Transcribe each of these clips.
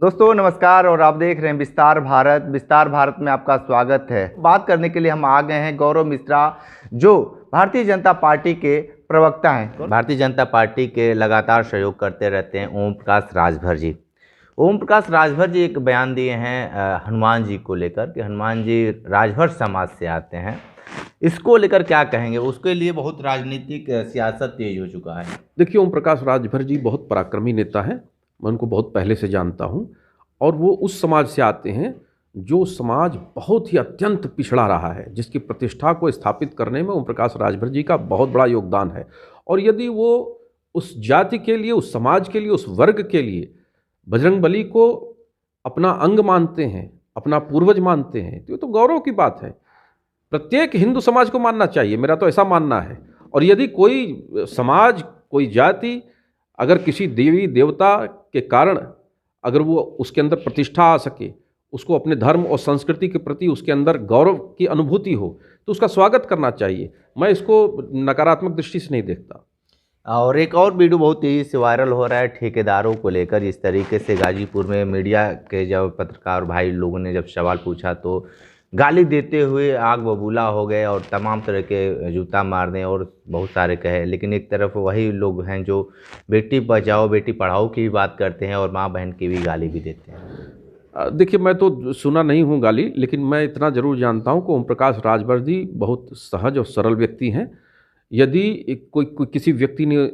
दोस्तों नमस्कार और आप देख रहे हैं विस्तार भारत। विस्तार भारत में आपका स्वागत है। बात करने के लिए हम आ गए हैं गौरव मिश्रा, जो भारतीय जनता पार्टी के प्रवक्ता हैं। भारतीय जनता पार्टी के लगातार सहयोग करते रहते हैं ओम प्रकाश राजभर जी। ओम प्रकाश राजभर जी एक बयान दिए हैं हनुमान जी को लेकर कि हनुमान जी राजभर समाज से आते हैं। इसको लेकर क्या कहेंगे? उसके लिए बहुत राजनीतिक सियासत तेज हो चुका है। देखिए, ओम प्रकाश राजभर जी बहुत पराक्रमी नेता हैं। मैं उनको बहुत पहले से जानता हूं और वो उस समाज से आते हैं जो समाज बहुत ही अत्यंत पिछड़ा रहा है, जिसकी प्रतिष्ठा को स्थापित करने में ओम प्रकाश राजभर जी का बहुत बड़ा योगदान है। और यदि वो उस जाति के लिए, उस समाज के लिए, उस वर्ग के लिए बजरंगबली को अपना अंग मानते हैं, अपना पूर्वज मानते हैं, तो ये तो गौरव की बात है। प्रत्येक हिंदू समाज को मानना चाहिए, मेरा तो ऐसा मानना है। और यदि कोई समाज, कोई जाति अगर किसी देवी देवता के कारण अगर वो उसके अंदर प्रतिष्ठा आ सके, उसको अपने धर्म और संस्कृति के प्रति उसके अंदर गौरव की अनुभूति हो, तो उसका स्वागत करना चाहिए। मैं इसको नकारात्मक दृष्टि से नहीं देखता। और एक और वीडियो बहुत तेज़ी से वायरल हो रहा है ठेकेदारों को लेकर। इस तरीके से गाजीपुर में मीडिया के जब पत्रकार भाई लोगों ने जब सवाल पूछा तो गाली देते हुए आग बबूला हो गए और तमाम तरह के जूता मारने और बहुत सारे कहे। लेकिन एक तरफ वही लोग हैं जो बेटी बचाओ बेटी पढ़ाओ की भी बात करते हैं और माँ बहन की भी गाली भी देते हैं। देखिए, मैं तो सुना नहीं हूँ गाली, लेकिन मैं इतना ज़रूर जानता हूँ कि ओम प्रकाश राजभर जी बहुत सहज और सरल व्यक्ति हैं। यदि कोई किसी व्यक्ति ने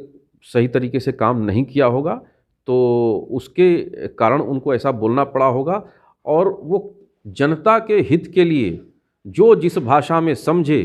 सही तरीके से काम नहीं किया होगा तो उसके कारण उनको ऐसा बोलना पड़ा होगा। और वो जनता के हित के लिए जो जिस भाषा में समझे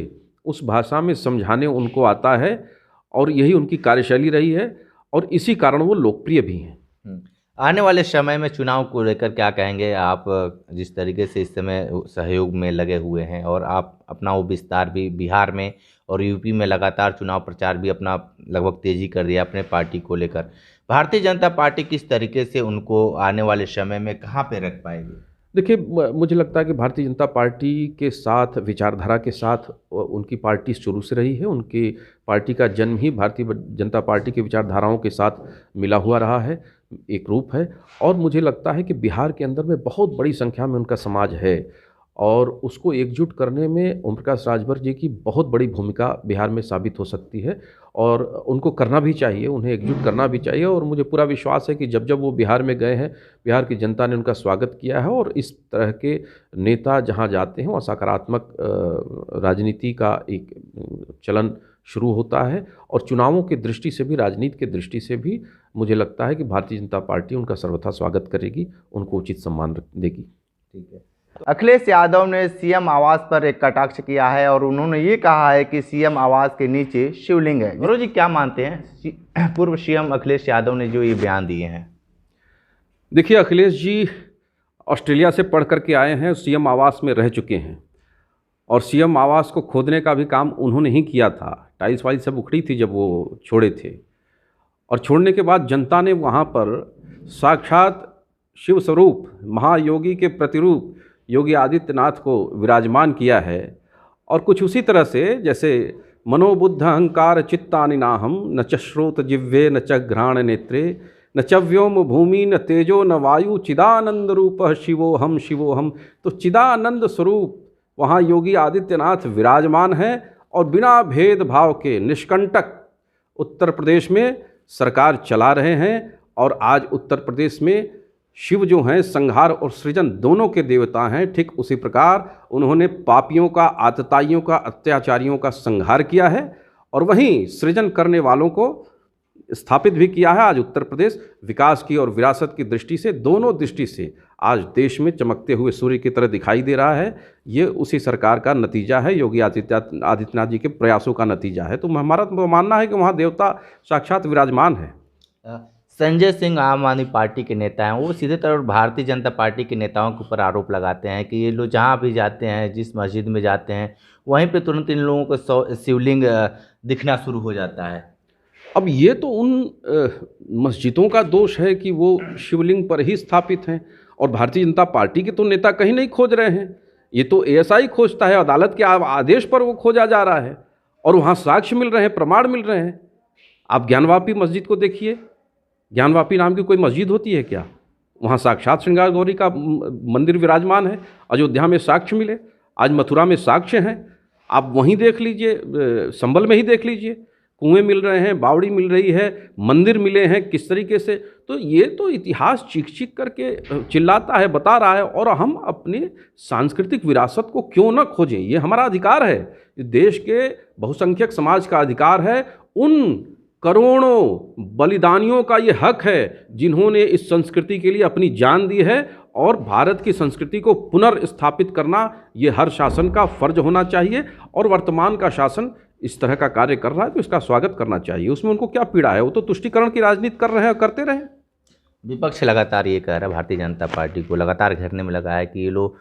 उस भाषा में समझाने उनको आता है, और यही उनकी कार्यशैली रही है, और इसी कारण वो लोकप्रिय भी हैं। आने वाले समय में चुनाव को लेकर क्या कहेंगे आप? जिस तरीके से इस समय सहयोग में लगे हुए हैं और आप अपना वो विस्तार भी बिहार में और यूपी में लगातार चुनाव प्रचार भी अपना लगभग तेजी कर दिया अपने पार्टी को लेकर, भारतीय जनता पार्टी किस तरीके से उनको आने वाले समय में कहाँ पे रख पाएगी? देखिए, मुझे लगता है कि भारतीय जनता पार्टी के साथ, विचारधारा के साथ उनकी पार्टी शुरू से रही है। उनकी पार्टी का जन्म ही भारतीय जनता पार्टी की विचारधाराओं के साथ मिला हुआ रहा है, एक रूप है। और मुझे लगता है कि बिहार के अंदर में बहुत बड़ी संख्या में उनका समाज है, और उसको एकजुट करने में ओम प्रकाश राजभर जी की बहुत बड़ी भूमिका बिहार में साबित हो सकती है, और उनको करना भी चाहिए, उन्हें एकजुट करना भी चाहिए। और मुझे पूरा विश्वास है कि जब जब वो बिहार में गए हैं, बिहार की जनता ने उनका स्वागत किया है। और इस तरह के नेता जहाँ जाते हैं वहाँ सकारात्मक राजनीति का एक चलन शुरू होता है। और चुनावों की दृष्टि से भी, राजनीति की दृष्टि से भी मुझे लगता है कि भारतीय जनता पार्टी उनका सर्वथा स्वागत करेगी, उनको उचित सम्मान देगी। ठीक है। अखिलेश यादव ने सीएम आवास पर एक कटाक्ष किया है और उन्होंने ये कहा है कि सीएम आवास के नीचे शिवलिंग है। गुरु जी क्या मानते हैं पूर्व सीएम अखिलेश यादव ने जो ये बयान दिए हैं? देखिए, अखिलेश जी ऑस्ट्रेलिया से पढ़ करके आए हैं, सीएम आवास में रह चुके हैं, और सीएम आवास को खोदने का भी काम उन्होंने ही किया था। टाइल्स वाइल्स सब उखड़ी थी जब वो छोड़े थे, और छोड़ने के बाद जनता ने वहाँ पर साक्षात शिव स्वरूप, महायोगी के प्रतिरूप योगी आदित्यनाथ को विराजमान किया है। और कुछ उसी तरह से जैसे मनोबुद्ध अहंकार चित्तानि नाहम न च श्रोत जिह्वे न च घ्राण नेत्रे न च व्योम भूमि न तेजो न वायु चिदानंद रूप शिवोहम शिवोहम। तो चिदानंद स्वरूप वहाँ योगी आदित्यनाथ विराजमान हैं, और बिना भेदभाव के निष्कंटक उत्तर प्रदेश में सरकार चला रहे हैं। और आज उत्तर प्रदेश में शिव जो हैं संहार और सृजन दोनों के देवता हैं। ठीक उसी प्रकार उन्होंने पापियों का, आतताइयों का, अत्याचारियों का संहार किया है, और वहीं सृजन करने वालों को स्थापित भी किया है। आज उत्तर प्रदेश विकास की और विरासत की दृष्टि से, दोनों दृष्टि से आज देश में चमकते हुए सूर्य की तरह दिखाई दे रहा है। ये उसी सरकार का नतीजा है, योगी आदित्यनाथ जी के प्रयासों का नतीजा है। तो हमारा तो मानना है कि वहाँ देवता साक्षात विराजमान है। संजय सिंह आम आदमी पार्टी के नेता हैं, वो सीधे तौर पर भारतीय जनता पार्टी के नेताओं के ऊपर आरोप लगाते हैं कि ये लोग जहाँ भी जाते हैं, जिस मस्जिद में जाते हैं, वहीं पे तुरंत इन लोगों को शिवलिंग दिखना शुरू हो जाता है। अब ये तो उन मस्जिदों का दोष है कि वो शिवलिंग पर ही स्थापित हैं, और भारतीय जनता पार्टी के तो नेता कहीं नहीं खोज रहे हैं। ये तो एएसआई खोजता है, अदालत के आदेश पर वो खोजा जा रहा है, और वहाँ साक्ष्य मिल रहे हैं, प्रमाण मिल रहे हैं। आप ज्ञानवापी मस्जिद को देखिए, ज्ञानवापी नाम की कोई मस्जिद होती है क्या? वहाँ साक्षात श्रृंगार गौरी का मंदिर विराजमान है, अयोध्या में साक्ष्य मिले, आज मथुरा में साक्ष्य हैं, आप वहीं देख लीजिए, संभल में ही देख लीजिए, कुएं मिल रहे हैं, बावड़ी मिल रही है, मंदिर मिले हैं किस तरीके से। तो ये तो इतिहास चीख चीख करके चिल्लाता है, बता रहा है, और हम अपनी सांस्कृतिक विरासत को क्यों न खोजें, ये हमारा अधिकार है, देश के बहुसंख्यक समाज का अधिकार है, उन करोड़ों बलिदानियों का ये हक है जिन्होंने इस संस्कृति के लिए अपनी जान दी है, और भारत की संस्कृति को पुनर्स्थापित करना ये हर शासन का फर्ज होना चाहिए। और वर्तमान का शासन इस तरह का कार्य कर रहा है तो इसका स्वागत करना चाहिए, उसमें उनको क्या पीड़ा है, वो तो तुष्टीकरण की राजनीति कर रहे हैं और करते रहे। विपक्ष लगातार ये कह रहा है, भारतीय जनता पार्टी को लगातार घेरने में लगा है कि ये लोग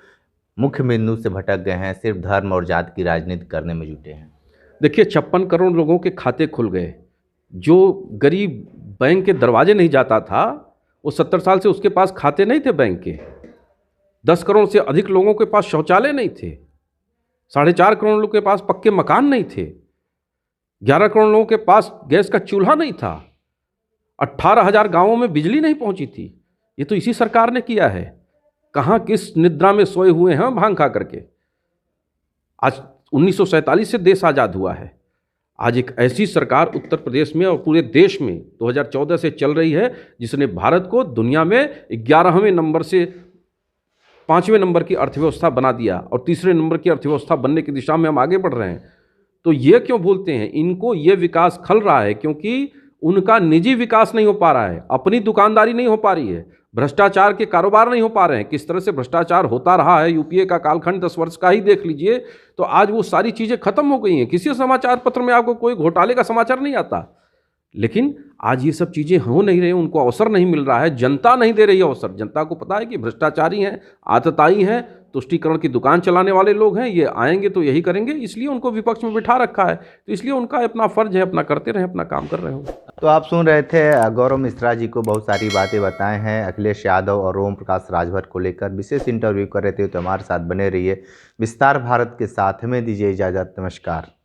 मुख्य बिंदु से भटक गए हैं, सिर्फ धर्म और जात की राजनीति करने में जुटे हैं। देखिए 56 करोड़ लोगों के खाते खुल गए, जो गरीब बैंक के दरवाजे नहीं जाता था वो 70 साल से उसके पास खाते नहीं थे बैंक के। 10 करोड़ से अधिक लोगों के पास शौचालय नहीं थे, 4.5 करोड़ लोगों के पास पक्के मकान नहीं थे, 11 करोड़ लोगों के पास गैस का चूल्हा नहीं था, 18,000 गांवों में बिजली नहीं पहुंची थी। ये तो इसी सरकार ने किया है। कहाँ किस निद्रा में सोए हुए हैं भांग खा करके। आज 1947 से देश आज़ाद हुआ है, आज एक ऐसी सरकार उत्तर प्रदेश में और पूरे देश में 2014 से चल रही है जिसने भारत को दुनिया में 11वें नंबर से 5वें नंबर की अर्थव्यवस्था बना दिया, और 3रे नंबर की अर्थव्यवस्था बनने की दिशा में हम आगे बढ़ रहे हैं। तो ये क्यों बोलते हैं, इनको ये विकास खल रहा है क्योंकि उनका निजी विकास नहीं हो पा रहा है, अपनी दुकानदारी नहीं हो पा रही है, भ्रष्टाचार के कारोबार नहीं हो पा रहे हैं। किस तरह से भ्रष्टाचार होता रहा है, यूपीए का कालखंड 10 वर्ष का ही देख लीजिए, तो आज वो सारी चीज़ें खत्म हो गई हैं। किसी समाचार पत्र में आपको कोई घोटाले का समाचार नहीं आता, लेकिन आज ये सब चीज़ें हो नहीं रही, उनको अवसर नहीं मिल रहा है, जनता नहीं दे रही है अवसर। जनता को पता है कि भ्रष्टाचारी हैं, आतताई हैं, तुष्टीकरण की दुकान चलाने वाले लोग हैं, ये आएंगे तो यही करेंगे, इसलिए उनको विपक्ष में बिठा रखा है। तो इसलिए उनका अपना फर्ज है, अपना करते रहे, अपना काम कर रहे हो। तो आप सुन रहे थे गौरव मिश्रा जी को बहुत सारी बातें बताए हैं अखिलेश यादव और ओम प्रकाश राजभर को लेकर, विशेष इंटरव्यू कर रहे थे। तो हमारे साथ बने रहिए। विस्तार भारत के साथ, हमें दीजिए इजाज़त। नमस्कार।